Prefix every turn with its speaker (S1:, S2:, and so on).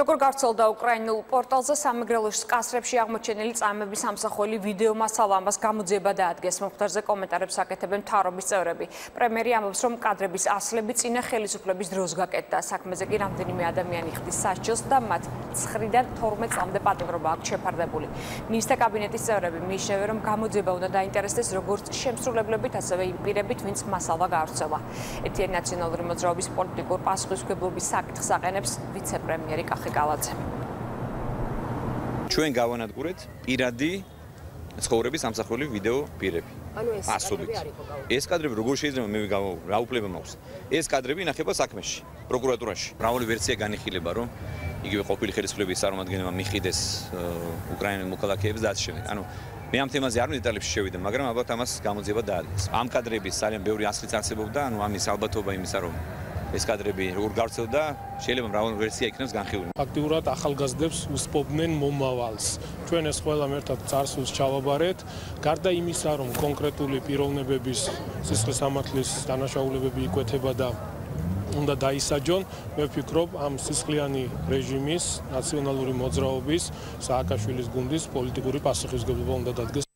S1: Როგორ გავრცელდა უკრაინულ პორტალზე სამეგრელოს კასრებში აღმოჩენილი წამების სამსახველი ვიდეო მასალა ამას გამოძიება დაადგეს. მომხდარზე კომენტარებს აკეთებენ მთავრობის წევრები. პრემიერი ამბობს, რომ კადრების ასლები წინა ხელისუფლების დროს გაკეთდა. საქმეზე კი რამდენიმე ადამიანი ხდის სასჯელს და მათ 9-დან 12 წლამდე პატიმრობა აქვს შეფარდებული. მინისტრთა კაბინეტის წევრები მიიჩნევენ, რომ გამოძიება უნდა დაინტერესდეს როგორც შემსრულებლებით, ასევე იმ პირებით, ვინც მასალა გაავრცელა. ერთიანი ნაციონალური მოძრაობის პოლიტიკურ პასუხისმგებლობის საკითხს აყენებს ვიცე-პრემიერი
S2: ჩვენ გავანადგურეთ პირადი ცხოვრების სამსახველი ვიდეო პირები. ასობით. ეს კადრები როგორ შეიძლება მე რა უფლება მაქვს? ეს კადრები ინახება საქმეში, პროკურატურაში. მრავალი ვერსია განიხილება, რომ იგივე ყოფილი ხელისუფლების წარმომადგენლებმა მიყიდეს უკრაინელ მოქალაქეებს და ასე შემდეგ. მე ამ თემაზე არ დეტალებში შევიდე, მაგრამ ალბათ ამას გამოძიება დაადგეს. ამ კადრების ძალიან ბევრი ასლიც არსებობდა, ამის ალბათობა იმისა, რომ ეს კადრები როგორ გავრცელდა, შეიძლება მრავალი ვერსია იქნებს განხილული.
S3: აქტიურად ახალგაზრდებს უსპობდნენ მომავალს. ჩვენ ეს ყველამ ერთად წარსულს ჩავაბარეთ. გარდა იმისა, რომ კონკრეტული პიროვნებების სისხლისამართლის დანაშაულებები იკვეთება და უნდა დაისაჯონ, მე ვფიქრობ, ამ სისხლიანი რეჟიმის, ნაციონალური მოძრაობის, სააკაშვილის გუნდის პოლიტიკური პასუხისმგებლობა უნდა დადგეს.